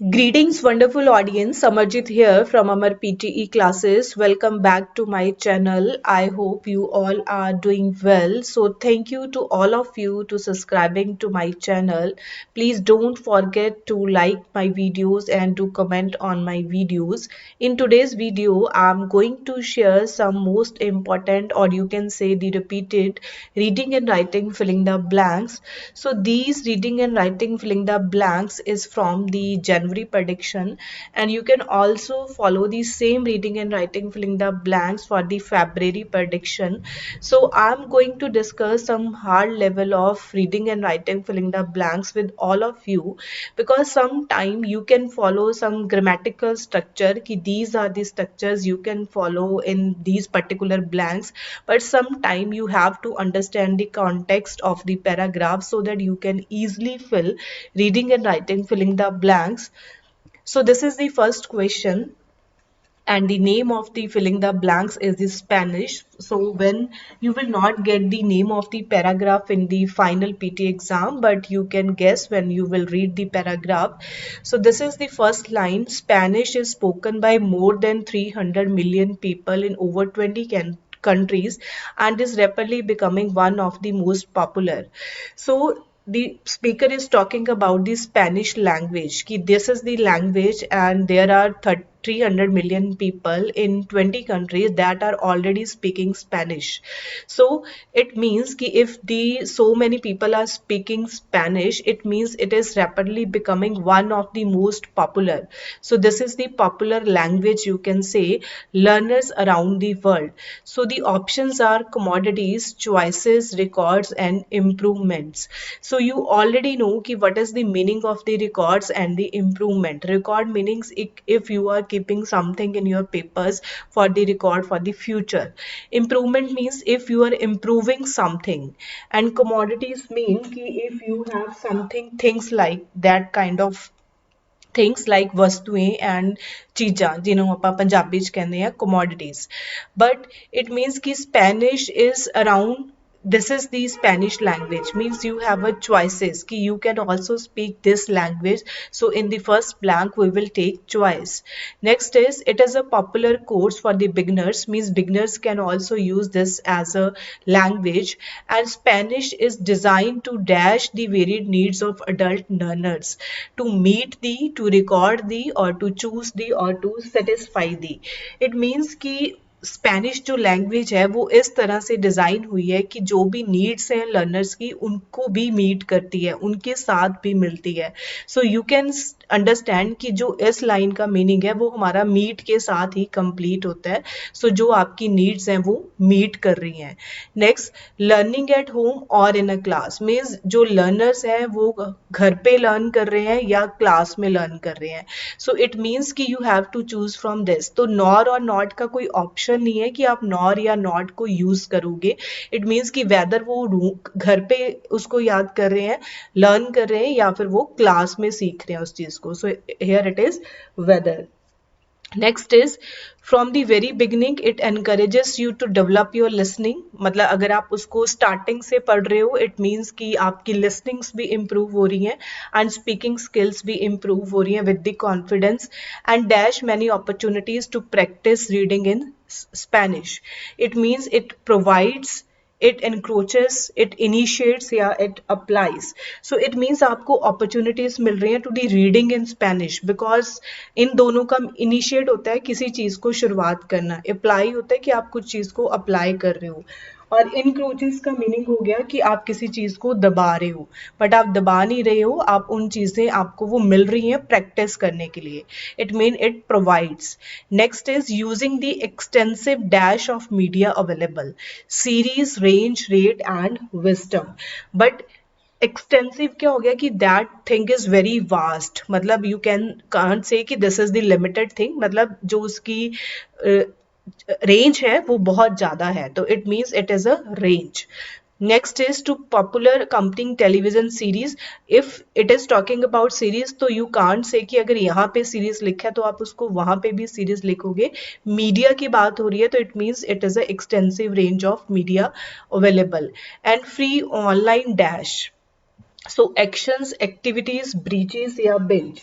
Greetings, wonderful audience. Amarjit here from Amar PTE classes. Welcome back to my channel. I hope you all are doing well. So, thank you to all of you to subscribing to my channel. Please don't forget to like my videos and to comment on my videos. In today's video, I'm going to share some most important, or you can say the repeated reading and writing filling the blanks. So, these reading and writing filling the blanks is from the January prediction, and you can also follow the same reading and writing filling the blanks for the February prediction. So I'm going to discuss some hard level of reading and writing filling the blanks with all of you, because sometime you can follow some grammatical structure ki these are the structures you can follow in these particular blanks, but sometime you have to understand the context of the paragraph so that you can easily fill reading and writing filling the blanks. So this is the first question, and the name of the filling the blanks is the Spanish. So when you will not get the name of the paragraph in the final PT exam, but you can guess when you will read the paragraph. So this is the first line. Spanish is spoken by more than 300 million people in over 20 countries and is rapidly becoming one of the most popular. So the speaker is talking about the Spanish language. Ki this is the language, and there are 300 million people in 20 countries that are already speaking Spanish. So it means ki if the so many people are speaking Spanish, it means it is rapidly becoming one of the most popular. So this is the popular language, you can say, learners around the world. So the options are commodities, choices, records, and improvements. So you already know ki what is the meaning of the records and the improvement. Record meanings if you are keeping something in your papers for the record for the future. Improvement means if you are improving something, and commodities mean ki if you have something, things like that kind of things like ਵਸਤੂਏ and ਚੀਜ਼ਾਂ ਜਿਹਨੂੰ ਆਪਾਂ ਪੰਜਾਬੀ ਚ ਕਹਿੰਦੇ ਆ commodities. But it means ਕਿ Spanish is around, this is the Spanish language, means you have a choices ki you can also speak this language. So in the first blank we will take choice. Next is it is a popular course for the beginners, means beginners can also use this as a language. And Spanish is designed to dash the varied needs of adult learners, to meet the, to record the, or to choose the, or to satisfy the. It means कि Spanish जो language है वो इस तरह से design हुई है कि जो भी नीड्स हैं लर्नर्स की उनको भी मीट करती है, उनके साथ भी मिलती है. सो यू कैन अंडरस्टैंड कि जो इस लाइन का मीनिंग है वो हमारा मीट के साथ ही कंप्लीट होता है. सो जो आपकी नीड्स हैं वो मीट कर रही हैं. नेक्स्ट, लर्निंग एट होम और इन अ क्लास, मीन्स जो लर्नर्स हैं वो घर पे लर्न कर रहे हैं या क्लास में लर्न कर रहे हैं. सो इट मीन्स कि you have to choose from this. तो नॉर और नॉट का कोई ऑप्शन नहीं है कि आप नॉर या नॉट को यूज करोगे. इट मीन्स कि वेदर वो घर पे उसको याद कर रहे हैं, लर्न कर रहे हैं, या फिर वो क्लास में सीख रहे हैं उस चीज को. So here it is whether. Next is from the very beginning it encourages you to develop your listening. मतलब अगर आप उसको स्टार्टिंग से पढ़ रहे हो, इट मीन्स कि आपकी लिसनिंग्स भी इम्प्रूव हो रही हैं एंड स्पीकिंग स्किल्स भी इम्प्रूव हो रही हैं with the confidence. And dash many opportunities to practise reading in Spanish. It means it provides, it encroaches, it initiates या it applies. So it means आपको opportunities मिल रही हैं to the reading in Spanish, because इन दोनों का initiate होता है किसी चीज़ को शुरुआत करना, apply होता है कि आप कुछ चीज़ को apply कर रहे हो, और इनक्रोचेस का मीनिंग हो गया कि आप किसी चीज को दबा रहे हो, बट आप दबा नहीं रहे हो, आप उन चीजें आपको वो मिल रही हैं प्रैक्टिस करने के लिए. It mean it provides. Next is using the extensive dash of media available, series, range, rate and wisdom. But extensive क्या हो गया कि that thing is very vast, मतलब यू कैन कांट से कि this is the limited thing, मतलब जो उसकी range है वो बहुत ज्यादा है, तो it means it is a range. Next is two popular companion television series. If it is talking about series तो यू कांट से कि अगर यहाँ पे सीरीज लिखा है तो आप उसको वहां पे भी सीरीज लिखोगे. मीडिया की बात हो रही है तो it means it is a extensive range of media available. And free online dash, so actions, activities, breaches या बिंज.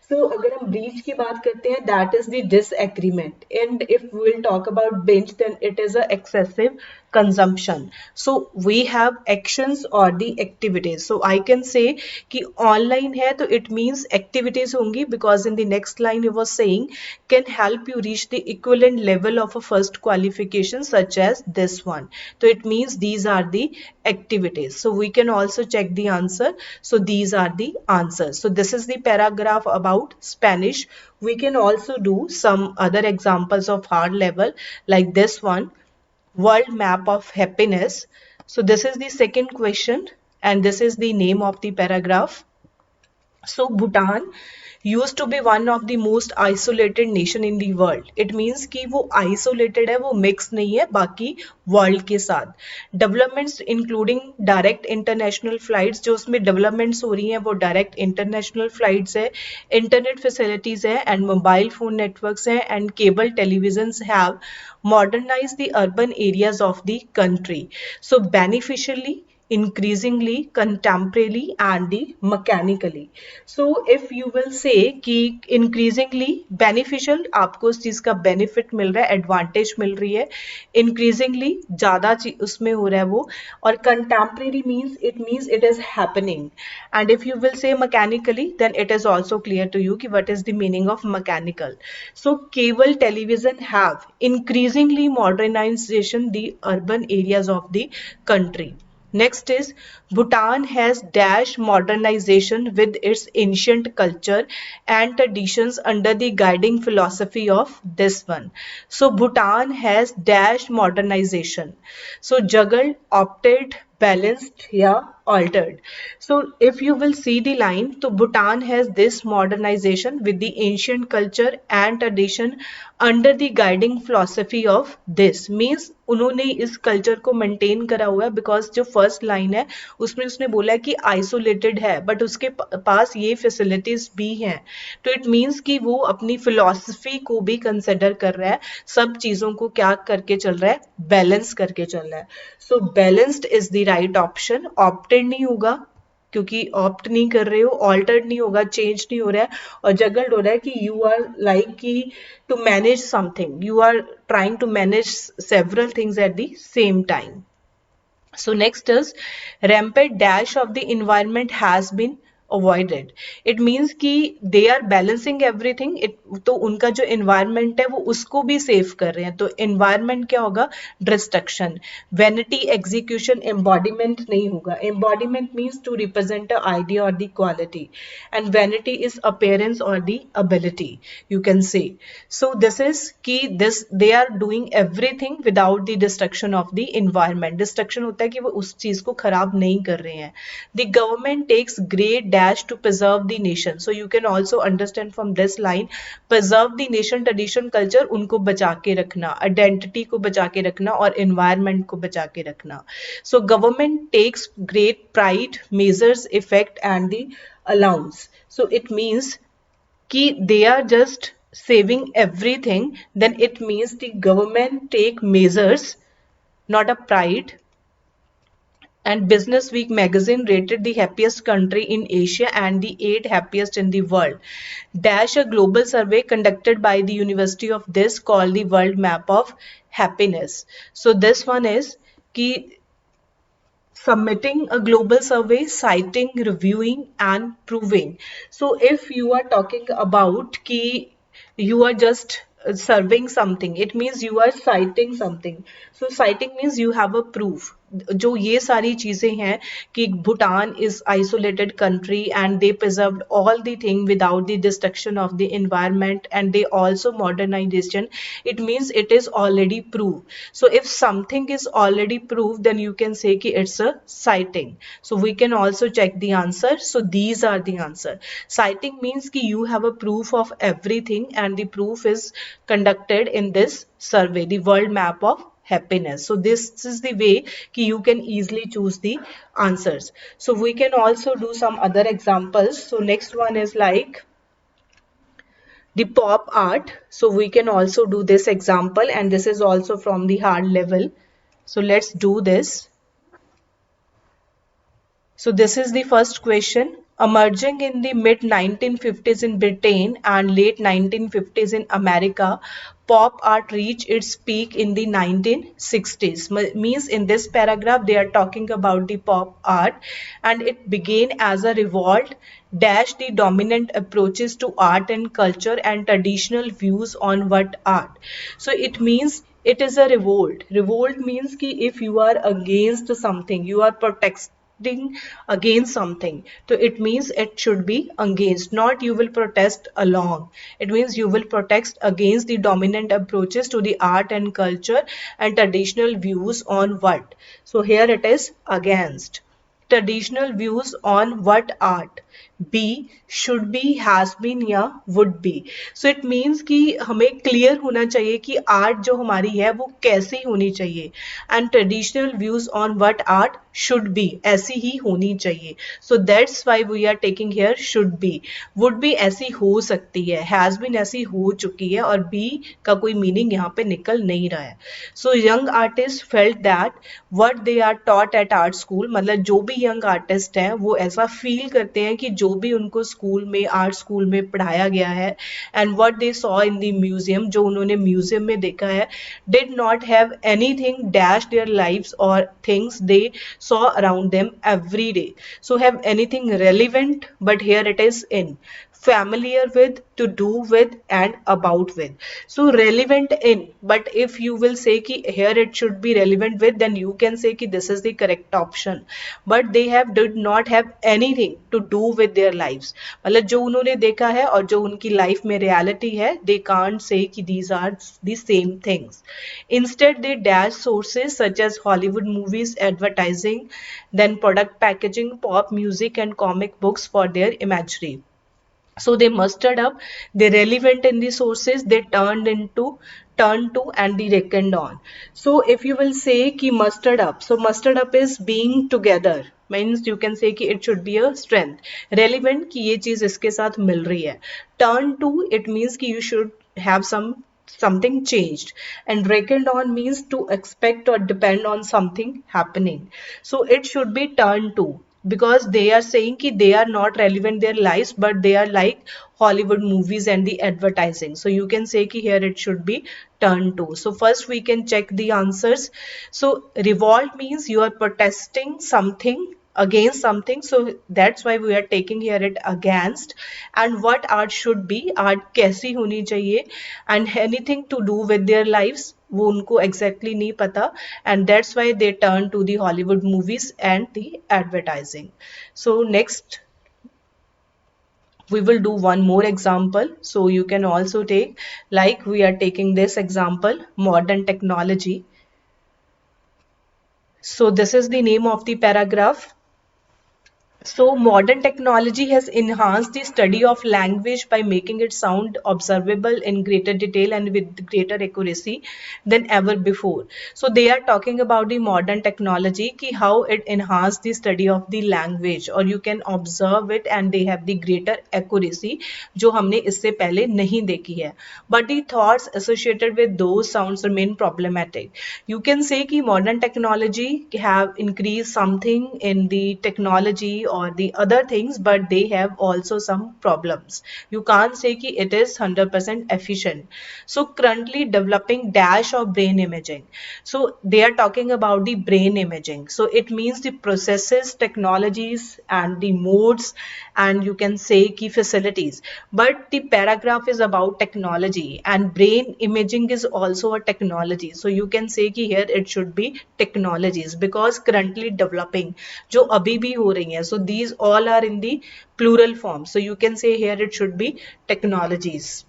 So अगर हम breach की बात करते हैं, that is the disagreement. And if we'll talk about binge, then it is a excessive consumption. So we have actions or the activities. So I can say कि online है तो it means activities होंगी, because in the next line you was saying can help you reach the equivalent level of a first qualification such as this one. So it means these are the activities. So we can also check the answer. So these are the answers. So this is the paragraph about Spanish. We can also do some other examples of hard level like this one, world map of happiness. So this is the second question and this is the name of the paragraph. So Bhutan used to be one of the most isolated nation in the world. It means कि वो isolated है, वो mix नहीं है बाकी world के साथ. Developments including direct international flights, जो उसमें developments हो रही हैं वो direct international flights है, internet facilities है and mobile phone networks है and cable televisions have modernized the urban areas of the country. So beneficially, increasingly, contemporarily and the mechanically. So if you will say कि increasingly beneficial, आपको उस चीज का benefit मिल रहा है, advantage मिल रही है, increasingly ज़्यादा उसमें हो रहा है वो, और contemporary means it is happening. And if you will say mechanically, then it is also clear to you कि what is the meaning of mechanical. So cable television have increasingly modernization the urban areas of the country. Next is Bhutan has dash modernization with its ancient culture and traditions under the guiding philosophy of this one. So Bhutan has dash modernization. So juggled, opted, balanced, yeah, altered. So if you will see the line, so Bhutan has this modernization with the ancient culture and tradition under the guiding philosophy of this. Means उन्होंने इस culture को maintain करा हुआ है, because जो first line है उसमें उसने बोला है कि आइसोलेटेड है बट उसके पास ये फैसिलिटीज भी हैं, तो इट मीन्स कि वो अपनी फिलॉसफी को भी कंसिडर कर रहा है, सब चीजों को क्या करके चल रहा है, बैलेंस करके चल रहा है. So balanced is the right option. Opted नहीं होगा क्योंकि ऑप्ट नहीं कर रहे हो, ऑल्टर्ड नहीं होगा, चेंज नहीं हो रहा है, और जगल्ड हो रहा है कि यू आर लाइक कि to manage something, you are trying to manage several things at the same time. So next is rampant dash of the environment has been avoided. It means कि they are balancing everything. तो उनका जो environment है वो उसको भी save कर रहे हैं. तो environment क्या होगा, destruction. Vanity execution embodiment नहीं होगा. Embodiment means to represent a idea or the quality, and vanity is appearance or the ability, you can say. So this is कि this they are doing everything without the destruction of the environment. Destruction होता है कि वो उस चीज को खराब नहीं कर रहे हैं. The government takes great dash to preserve the nation. So you can also understand from this line, preserve the nation, tradition, culture, उनको बचा के रखना, identity को बचा के रखना और environment को बचा के रखना. So government takes great pride, measures effect and the allowance. So it means कि they are just saving everything, then it means the government take measures, not a pride. And Business Week magazine rated the happiest country in Asia and the 8th happiest in the world. Dash a global survey conducted by the University of this called the World Map of Happiness. So this one is कि submitting a global survey, citing, reviewing and proving. So if you are talking about कि you are just serving something, it means you are citing something. So citing means you have a proof. जो ये सारी चीजें हैं कि Bhutan is isolated country and they preserved all the thing without the destruction of the environment and they also modernization, it means it is already proved. So if something is already proved, then you can say कि it's a citing. So we can also check the answer. So these are the answer. Citing means कि you have a proof of everything and the proof is conducted in this survey, the world map of happiness. So this is the way कि you can easily choose the answers. So we can also do some other examples. So next one is like the pop art. So we can also do this example and this is also from the hard level. So let's do this. So this is the first question. Emerging in the mid 1950s in Britain and late 1950s in America, pop art reached its peak in the 1960s. Means in this paragraph they are talking about the pop art, and it began as a revolt dash the dominant approaches to art and culture and traditional views on what art. So it means it is a revolt. Revolt means ki if you are against something, you are protesting against something. So it means it should be against, not you will protest along. It means you will protest against the dominant approaches to the art and culture and traditional views on what. So here it is against traditional views on what art be should be has been या would be. So it means कि हमें clear होना चाहिए कि art जो हमारी है वो कैसी होनी चाहिए, and traditional views on what art should be ऐसी ही होनी चाहिए. So that's why we are taking here should be. Would be ऐसी हो सकती है, हैज बीन ऐसी हो चुकी है, और बी का कोई मीनिंग यहाँ पे निकल नहीं रहा है. So young artist felt that what they are taught at art school, मतलब जो भी यंग आर्टिस्ट हैं वो ऐसा फील करते हैं कि जो भी उनको स्कूल में आर्ट स्कूल में पढ़ाया गया है and what they saw in the museum, जो उन्होंने म्यूजियम में देखा है, did not have anything dash their lives और things they saw around them every day. So have anything relevant, but here it is in familiar with, to do with and about with. So relevant in, but if you will say ki here it should be relevant with, then you can say ki this is the correct option. But they have did not have anything to do with their lives. मतलब जो उन्होंने देखा है और जो उनकी life में reality है, they can't say कि these are the same things. Instead they dash sources such as Hollywood movies, advertising, then product packaging, pop music and comic books for their imagery. So they mustered up the relevant in the sources, they turned to and they reckoned on. So if you will say ki mustered up, so mustered up is being together, means you can say कि it should be a strength. Relevant कि ये चीज इसके साथ मिल रही है. Turn to, it means कि you should have something changed, and reckoned on means to expect or depend on something happening. So it should be turned to, because they are saying कि they are not relevant their lives, but they are like Hollywood movies and the advertising. So you can say कि here it should be turned to. So first we can check the answers. So revolt means you are protesting something against something, so that's why we are taking here it against. And what art should be, art कैसी होनी चाहिए, and anything to do with their lives, वो उनको exactly नहीं पता, and that's why they turn to the Hollywood movies and the advertising. So next we will do one more example, so you can also take, like we are taking this example, modern technology. So this is the name of the paragraph. So modern technology has enhanced the study of language by making it sound observable in greater detail and with greater accuracy than ever before. So they are talking about the modern technology, ki how it enhanced the study of the language, or you can observe it and they have the greater accuracy जो हमने इससे पहले नहीं देखी है. But the thoughts associated with those sounds remain problematic. You can say कि modern technology have increased something in the technology or the other things, but they have also some problems. You can't say कि it is 100% efficient. So currently developing dash of brain imaging. So they are talking about the brain imaging. So it means the processes, technologies and the modes, and you can say key facilities. But the paragraph is about technology, and brain imaging is also a technology. So you can say कि here it should be technologies, because currently developing जो अभी भी हो रही हैं. So these all are in the plural form. So you can say here it should be technologies.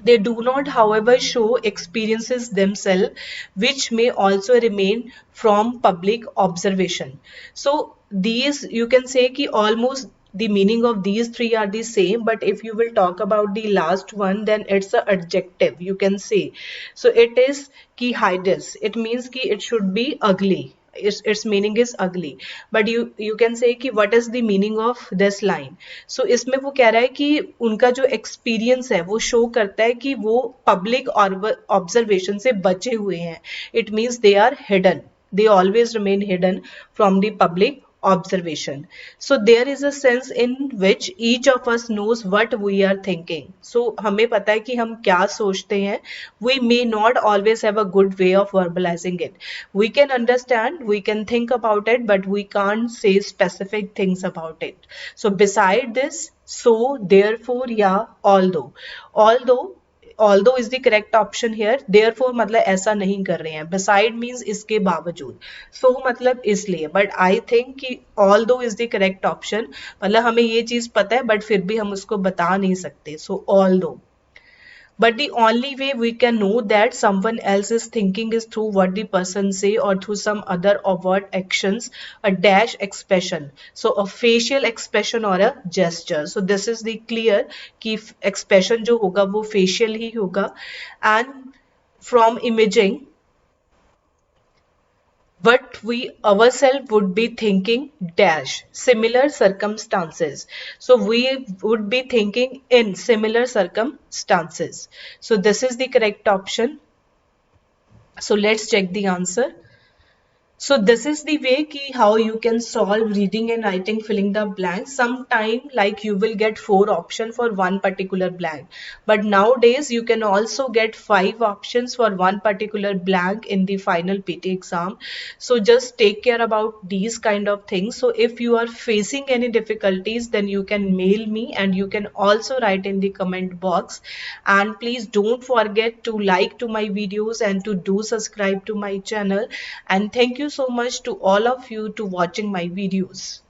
They do not, however, show experiences themselves, which may also remain from public observation. So these, you can say कि almost the meaning of these three are the same, but if you will talk about the last one, then it's an adjective, you can say. So it is कि hideous. It means कि it should be ugly. Its meaning is ugly, but you can say कि what is the meaning of this line. So इसमें वो कह रहा है कि उनका जो एक्सपीरियंस है वो शो करता है कि वो पब्लिक ऑब्जर्वेशन से बचे हुए हैं. It means they are hidden, they always remain hidden from the public observation. So there is a sense in which each of us knows what we are thinking. So हमें पता है कि हम क्या सोचते हैं. We may not always have a good way of verbalizing it. We can understand, we can think about it, but we can't say specific things about it. So beside this, so, therefore, yeah, although although is the correct option here. Therefore मतलब ऐसा नहीं कर रहे हैं. Beside means इसके बावजूद. So मतलब इसलिए. But I think कि although is the correct option. मतलब हमें ये चीज पता है but फिर भी हम उसको बता नहीं सकते. So although. But the only way we can know that someone else is thinking is through what the person say or through some other overt actions, a dash expression. So a facial expression or a gesture. So this is the clear कि expression जो होगा वो facial ही होगा. And from imaging, what we ourselves would be thinking dash similar circumstances. So we would be thinking in similar circumstances. So this is the correct option. So let's check the answer. So this is the way ki how you can solve reading and writing filling the blanks. Sometime like you will get 4 options for one particular blank. But nowadays you can also get 5 options for one particular blank in the final PT exam. So just take care about these kind of things. So if you are facing any difficulties, then you can mail me and you can also write in the comment box. And please don't forget to like to my videos and to do subscribe to my channel. And thank you so much to all of you to watching my videos.